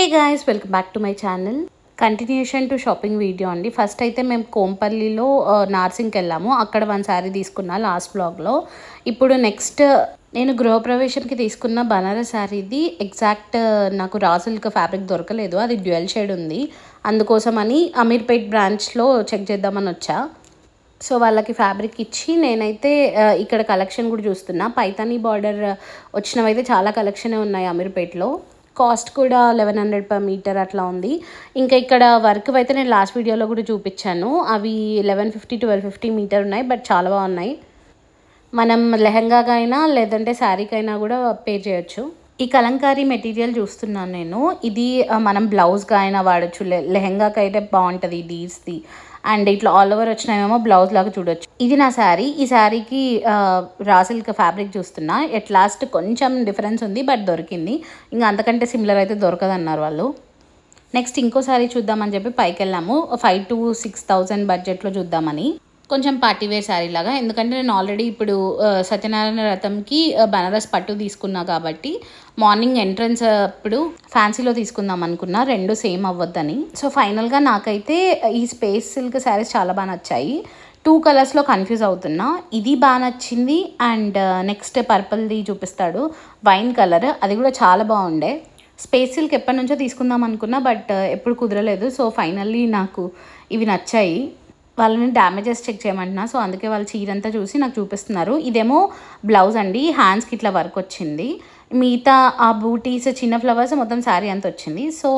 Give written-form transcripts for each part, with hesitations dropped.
Hey guys, welcome back to my channel. Continuation to shopping video అండి. First అయితే మేము కోంపల్లిలో నార్సింగ్కి వెళ్ళాము. అక్కడ వన్ శారీ తీసుకున్నా లాస్ట్ బ్లాగ్లో. ఇప్పుడు నెక్స్ట్ నేను గృహప్రవేశంకి తీసుకున్న బనారస్ శారీది ఎగ్జాక్ట్ నాకు రా సిల్క్ ఫ్యాబ్రిక్ దొరకలేదు. అది డ్యూయల్ షేడ్ ఉంది. అందుకోసమని అమీర్పేట్ బ్రాంచ్లో చెక్ చేద్దామని వచ్చా. సో వాళ్ళకి ఫ్యాబ్రిక్ ఇచ్చి నేనైతే ఇక్కడ కలెక్షన్ కూడా చూస్తున్నా. పైతానీ బార్డర్ వచ్చినవైతే చాలా కలెక్షనే ఉన్నాయి అమీర్పేట్లో. కాస్ట్ కూడా 1100 per మీటర్ అట్లా ఉంది. ఇంకా ఇక్కడ వర్క్ అయితే నేను లాస్ట్ వీడియోలో కూడా చూపించాను. అవి 1150 1250 మీటర్ ఉన్నాయి, బట్ చాలా బాగున్నాయి. మనం లెహంగాగా అయినా లేదంటే శారీకైనా కూడా పేర్ చేయొచ్చు. ఈ కలంకారీ మెటీరియల్ చూస్తున్నాను నేను. ఇది మనం బ్లౌజ్గా అయినా వాడచ్చు, లెహంగాకి అయితే బాగుంటుంది ఈ డీర్స్ది. అండ్ ఇట్లా ఆల్ ఓవర్ వచ్చినాయేమో బ్లౌజ్ లాగా చూడొచ్చు. ఇది నా శారీ. ఈ శారీకి రా సిల్క్ ఫ్యాబ్రిక్ చూస్తున్నా. ఎట్ లాస్ట్ కొంచెం డిఫరెన్స్ ఉంది, బట్ దొరికింది. ఇంకా అంతకంటే సిమిలర్ అయితే దొరకదన్నారు వాళ్ళు. నెక్స్ట్ ఇంకో శారీ చూద్దామని చెప్పి పైకి వెళ్ళాము. 5,000 to 6,000 బడ్జెట్లో చూద్దామని. కొంచెం పార్టీవేర్ శారీ లాగా. ఎందుకంటే నేను ఆల్రెడీ ఇప్పుడు సత్యనారాయణ వ్రతంకి బనారస్ పట్టు తీసుకున్నా కాబట్టి మార్నింగ్ ఎంట్రన్స్ అప్పుడు ఫ్యాన్సీలో తీసుకుందాం అనుకున్నా, రెండు సేమ్ అవ్వద్దని. సో ఫైనల్గా నాకైతే ఈ స్పేస్ సిల్క్ శారీస్ చాలా బాగా నచ్చాయి. 2 కలర్స్లో కన్ఫ్యూజ్ అవుతున్నా. ఇది బాగా నచ్చింది. అండ్ నెక్స్ట్ పర్పుల్ది చూపిస్తాడు, వైన్ కలర్, అది కూడా చాలా బాగుండే. స్పేస్ సిల్క్ ఎప్పటి నుంచో తీసుకుందాం అనుకున్నా, బట్ ఎప్పుడు కుదరలేదు. సో ఫైనల్లీ నాకు ఇవి నచ్చాయి. వాళ్ళని డ్యామేజెస్ చెక్ చేయమంటున్నా, సో అందుకే వాళ్ళు చీరంతా చూసి నాకు చూపిస్తున్నారు. ఇదేమో బ్లౌజ్ అండి, హ్యాండ్స్కి ఇట్లా వర్క్ వచ్చింది. మిగతా ఆ బూటీస్ చిన్న ఫ్లవర్స్ మొత్తం శారీ అంతా వచ్చింది. సో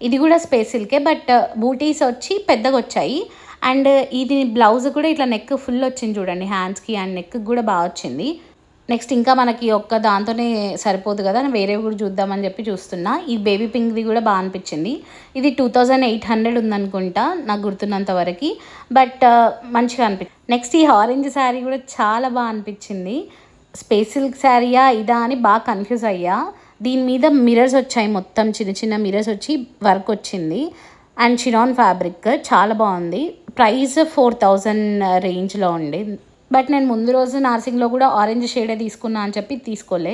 ఇది కూడా స్పేస్ సిల్కే, బట్ బూటీస్ వచ్చి పెద్దగా వచ్చాయి. అండ్ ఇది బ్లౌజ్ కూడా ఇట్లా నెక్ ఫుల్ వచ్చింది చూడండి, హ్యాండ్స్కి అండ్ నెక్ కూడా బాగా వచ్చింది. నెక్స్ట్ ఇంకా మనకి ఒక్క దాంతోనే సరిపోదు కదా, వేరేవి కూడా చూద్దామని చెప్పి చూస్తున్నా. ఈ బేబీ పింక్ది కూడా బాగా అనిపించింది. ఇది 2800 ఉందనుకుంటా నాకు గుర్తున్నంత వరకు, బట్ మంచిగా అనిపించింది. నెక్స్ట్ ఈ ఆరెంజ్ శారీ కూడా చాలా బాగా అనిపించింది. స్పేస్ సిల్క్ శారీయా ఇదా అని బాగా కన్ఫ్యూజ్ అయ్యా. దీని మీద మిర్రర్స్ వచ్చాయి, మొత్తం చిన్న చిన్న మిర్రర్స్ వచ్చి వర్క్ వచ్చింది. అండ్ చినాన్ ఫ్యాబ్రిక్ చాలా బాగుంది. ప్రైస్ 4000 రేంజ్లో ఉండి, బట్ నేను ముందు రోజు నార్సింగ్లో కూడా ఆరెంజ్ షేడే తీసుకున్నా అని చెప్పి తీసుకోలే.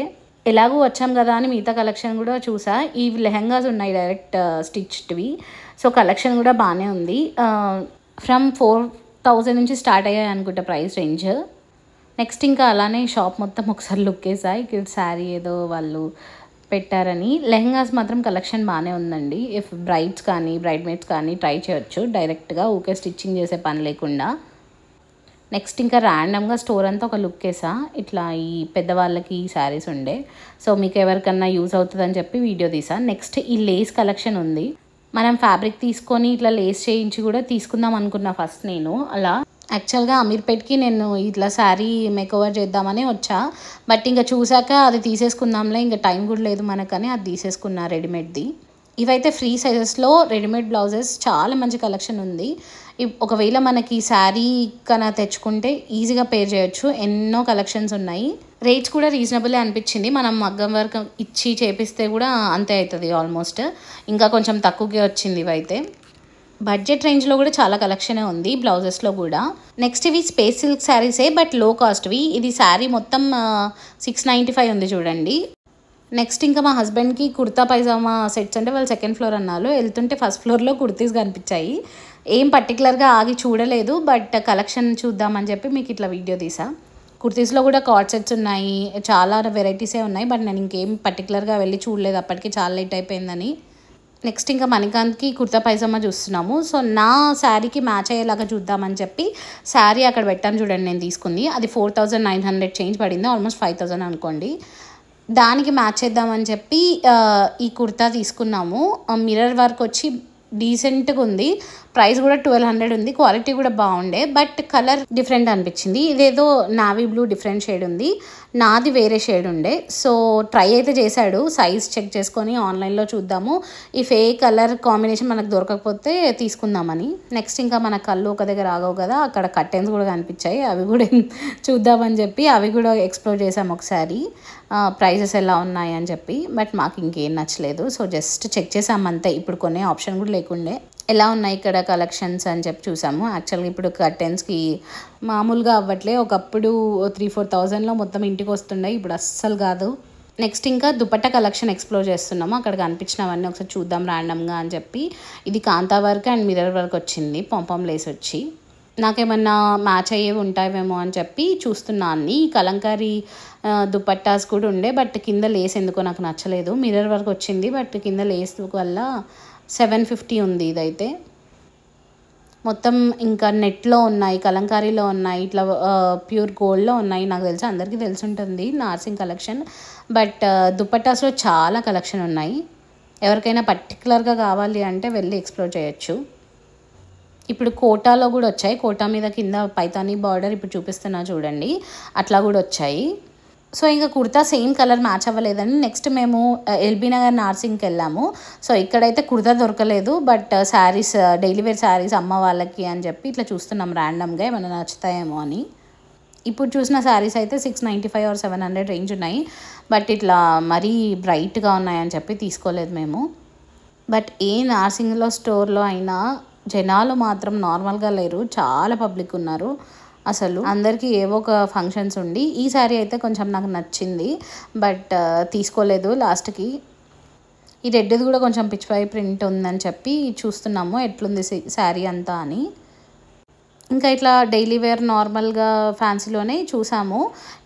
ఎలాగూ వచ్చాం కదా అని మిగతా కలెక్షన్ కూడా చూసా. ఈ లెహంగాస్ ఉన్నాయి డైరెక్ట్ స్టిచ్డ్వి. సో కలెక్షన్ కూడా బాగానే ఉంది. ఫ్రమ్ 4000 నుంచి స్టార్ట్ అయ్యాయి అనుకుంటా ప్రైస్ రేంజ్. నెక్స్ట్ ఇంకా అలానే షాప్ మొత్తం ఒకసారి లుక్ వేసాయి. కిడ్స్ శారీ ఏదో వాళ్ళు పెట్టారని. లెహంగాస్ మాత్రం కలెక్షన్ బాగానే ఉందండి. ఇఫ్ బ్రైడ్స్ కానీ బ్రైడ్ మేట్స్ కానీ ట్రై చేయొచ్చు డైరెక్ట్గా, ఊకే స్టిచ్చింగ్ చేసే పని లేకుండా. నెక్స్ట్ ఇంకా ర్యాండమ్గా స్టోర్ అంతా ఒక లుక్ వేసా. ఇట్లా ఈ పెద్దవాళ్ళకి ఈ శారీస్ ఉండే, సో మీకు ఎవరికన్నా యూజ్ అవుతుందని చెప్పి వీడియో తీసా. నెక్స్ట్ ఈ లేస్ కలెక్షన్ ఉంది. మనం ఫ్యాబ్రిక్ తీసుకొని ఇట్లా లేస్ చేయించి కూడా తీసుకుందాం అనుకున్నా ఫస్ట్ నేను. అలా యాక్చువల్గా అమీర్పేట్కి నేను ఇట్లా శారీ మేకోవర్ చేద్దామని వచ్చా, బట్ ఇంకా చూసాక అది తీసేసుకుందాంలే, ఇంకా టైం కూడా లేదు మనకని అది తీసేసుకున్నా రెడీమేడ్ది. ఇవైతే ఫ్రీ సైజెస్లో రెడీమేడ్ బ్లౌజెస్ చాలా మంచి కలెక్షన్ ఉంది. ఒకవేళ మనకి శారీ కన్నా తెచ్చుకుంటే ఈజీగా పేర్ చేయొచ్చు. ఎన్నో కలెక్షన్స్ ఉన్నాయి. రేట్స్ కూడా రీజనబుల్ అనిపించింది. మనం మగ్గం వర్క్ ఇచ్చి చేపిస్తే కూడా అంతే అవుతుంది ఆల్మోస్ట్. ఇంకా కొంచెం తక్కువగా వచ్చింది ఇవైతే. బడ్జెట్ రేంజ్లో కూడా చాలా కలెక్షనే ఉంది బ్లౌజెస్లో కూడా. నెక్స్ట్ ఇవి స్పేస్ సిల్క్ శారీసే, బట్ లో కాస్ట్వి. ఇది శారీ మొత్తం 695 ఉంది చూడండి. నెక్స్ట్ ఇంకా మా హస్బెండ్కి కుర్తా పైజామా సెట్స్ అంటే వాళ్ళు 2nd ఫ్లోర్ అన్నారు. వెళ్తుంటే 1st ఫ్లోర్లో కుర్తీస్ కనిపించాయి. ఏం పర్టికులర్గా ఆగి చూడలేదు, బట్ కలెక్షన్ చూద్దామని చెప్పి మీకు ఇట్లా వీడియో తీసా. కుర్తీస్లో కూడా కార్డ్ సెట్స్ ఉన్నాయి, చాలా వెరైటీసే ఉన్నాయి, బట్ నేను ఇంకేం పర్టికులర్గా వెళ్ళి చూడలేదు, అప్పటికి చాలా లేట్ అయిపోయిందని. నెక్స్ట్ ఇంకా మణికాంత్కి కుర్తా పైజామా చూస్తున్నాము. సో నా శారీకి మ్యాచ్ అయ్యేలాగా చూద్దామని చెప్పి శారీ అక్కడ పెట్టాను చూడండి, నేను తీసుకుంది. అది 4900 చేంజ్ పడింది, ఆల్మోస్ట్ 5000 అనుకోండి. దానికి మ్యాచ్ చేద్దామని చెప్పి ఈ కుర్తా తీసుకున్నాము. మిర్రర్ వర్క్ వచ్చి డీసెంట్గా ఉంది. ప్రైస్ కూడా 1200 ఉంది. క్వాలిటీ కూడా బాగుండే, బట్ కలర్ డిఫరెంట్ అనిపించింది. ఇదేదో నావీ బ్లూ డిఫరెంట్ షేడ్ ఉంది, నాది వేరే షేడ్ ఉండే. సో ట్రై అయితే చేశాడు, సైజ్ చెక్ చేసుకొని ఆన్లైన్లో చూద్దాము, ఇఫ్ ఏ కలర్ కాంబినేషన్ మనకు దొరకకపోతే తీసుకుందామని. నెక్స్ట్ ఇంకా మన కళ్ళు ఒక దగ్గర ఆగవు కదా, అక్కడ కర్టెన్స్ కూడా కనిపించాయి, అవి కూడా చూద్దామని చెప్పి అవి కూడా ఎక్స్ప్లోర్ చేసాము ఒకసారి, ప్రైజెస్ ఎలా ఉన్నాయి అని చెప్పి. బట్ మాకు ఇంకేం నచ్చలేదు, సో జస్ట్ చెక్ చేసామంతే. ఇప్పుడు కొనే ఆప్షన్ కూడా లేకుండే. ఎలా ఉన్నాయి ఇక్కడ కలెక్షన్స్ అని చెప్పి చూసాము. యాక్చువల్గా ఇప్పుడు కర్టెన్స్కి మామూలుగా అవ్వట్లే. ఒకప్పుడు 3-4 థౌజండ్లో మొత్తం ఇంటికి వస్తుండే, ఇప్పుడు అస్సలు కాదు. నెక్స్ట్ ఇంకా దుపట్టా కలెక్షన్ ఎక్స్ప్లోర్ చేస్తున్నాము. అక్కడ కనిపించినవన్నీ ఒకసారి చూద్దాం ర్యాండమ్గా అని చెప్పి. ఇది కాంతా వర్క్ అండ్ మిర్రర్ వర్క్ వచ్చింది, పాంపాం లేస్ వచ్చి. నాకేమన్నా మ్యాచ్ అయ్యేవి ఉంటాయేమో అని చెప్పి చూస్తున్నా అన్ని. కలంకారీ దుపట్టాస్ కూడా ఉండే, బట్ కింద లేస్ ఎందుకో నాకు నచ్చలేదు. మిర్రర్ వర్క్ వచ్చింది, బట్ కింద లేస్ వల్ల 750 ఉంది ఇదైతే. మొత్తం ఇంకా నెట్లో ఉన్నాయి, కలంకారీలో ఉన్నాయి, ఇట్లా ప్యూర్ గోల్డ్లో ఉన్నాయి. నాకు తెలిసి అందరికీ తెలిసి ఉంటుంది నార్సింగ్ కలెక్షన్, బట్ దుపట్టాస్లో చాలా కలెక్షన్ ఉన్నాయి. ఎవరికైనా పర్టికులర్గా కావాలి అంటే వెళ్ళి ఎక్స్ప్లోర్ చేయొచ్చు. ఇప్పుడు కోటాలో కూడా వచ్చాయి. కోటా మీద కింద పైతానీ బార్డర్ ఇప్పుడు చూపిస్తున్నా చూడండి, అట్లా కూడా వచ్చాయి. సో ఇంకా కుర్తా సేమ్ కలర్ మ్యాచ్ అవ్వలేదని నెక్స్ట్ మేము ఎల్బీ నగర్ నార్సింగ్కి వెళ్ళాము. సో ఇక్కడైతే కుర్తా దొరకలేదు, but saris, daily wear saris అమ్మ వాళ్ళకి అని చెప్పి ఇట్లా చూస్తున్నాం ర్యాండమ్గా ఏమైనా నచ్చుతాయేమో అని. ఇప్పుడు చూసిన శారీస్ అయితే 695 or 700 రేంజ్ ఉన్నాయి, బట్ ఇట్లా మరీ బ్రైట్గా ఉన్నాయని చెప్పి తీసుకోలేదు మేము. బట్ ఏ నార్సింగ్లో స్టోర్లో అయినా జనాలు మాత్రం నార్మల్గా లేరు, చాలా పబ్లిక్ ఉన్నారు. అసలు అందరికీ ఏవో ఒక ఫంక్షన్స్ ఉండి. ఈ శారీ అయితే కొంచెం నాకు నచ్చింది, బట్ తీసుకోలేదు లాస్ట్కి. ఈ రెడ్ది కూడా కొంచెం పిచ్పై ప్రింట్ ఉందని చెప్పి చూస్తున్నాము ఎట్లుంది శారీ అంతా అని. ఇంకా ఇట్లా డైలీ వేర్ నార్మల్గా ఫ్యాన్సీలోనే చూసాము.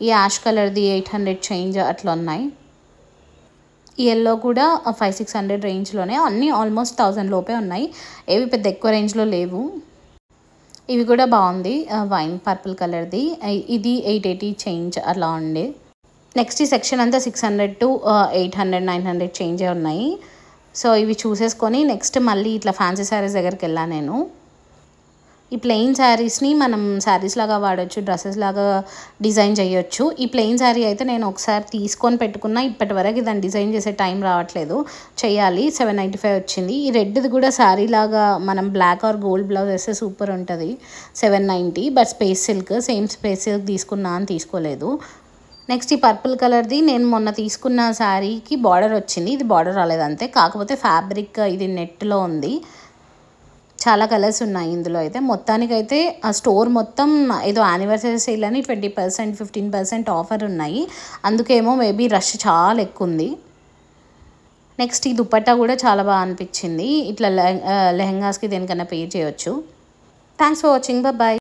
ఈ యాష్ కలర్ది 800 చేంజ్ అట్లా ఉన్నాయి. ఈ ఎల్లో కూడా 500-600 రేంజ్లోనే, అన్నీ ఆల్మోస్ట్ 1000 లోపే ఉన్నాయి, ఏవి పెద్ద ఎక్కువ రేంజ్లో లేవు. ఇవి కూడా బాగుంది, వైన్ పర్పుల్ కలర్ది, ఇది 880 చేంజ్ అలా ఉండే. నెక్స్ట్ ఈ సెక్షన్ అంతా 600 to 800-900 చేంజే ఉన్నాయి. సో ఇవి చూసేసుకొని నెక్స్ట్ మళ్ళీ ఇట్లా ఫ్యాన్సీ శారీస్ దగ్గరికి వెళ్ళాను నేను. ఈ ప్లెయిన్ శారీస్ని మనం శారీస్ లాగా వాడచ్చు, డ్రెస్సెస్ లాగా డిజైన్ చేయొచ్చు. ఈ ప్లెయిన్ శారీ అయితే నేను ఒకసారి తీసుకొని పెట్టుకున్నా, ఇప్పటి వరకు దాన్ని డిజైన్ చేసే టైం రావట్లేదు, చేయాలి. 795 వచ్చింది. ఈ రెడ్ది కూడా శారీ లాగా మనం బ్లాక్ ఆర్ గోల్డ్ బ్లౌజ్ వేస్తే సూపర్ ఉంటుంది, 790. But space silk, same space silk తీసుకున్నా అని తీసుకోలేదు. నెక్స్ట్ ఈ పర్పుల్ కలర్ది నేను మొన్న తీసుకున్న శారీకి బార్డర్ వచ్చింది, ఇది బార్డర్ రాలేదు అంతే. కాకపోతే ఫ్యాబ్రిక్ ఇది నెట్లో ఉంది, చాలా కలర్స్ ఉన్నాయి ఇందులో అయితే. మొత్తానికైతే ఆ స్టోర్ మొత్తం ఏదో యానివర్సరీ సేల్ అని 20%-15% ఆఫర్ ఉన్నాయి, అందుకేమో మేబీ రష్ చాలా ఎక్కువ ఉంది. నెక్స్ట్ ఈ దుపట్టా కూడా చాలా బాగా అనిపించింది, ఇట్లా లెహంగాస్కి దేనికన్నా పేర్ చేయొచ్చు. Thanks for watching, bye.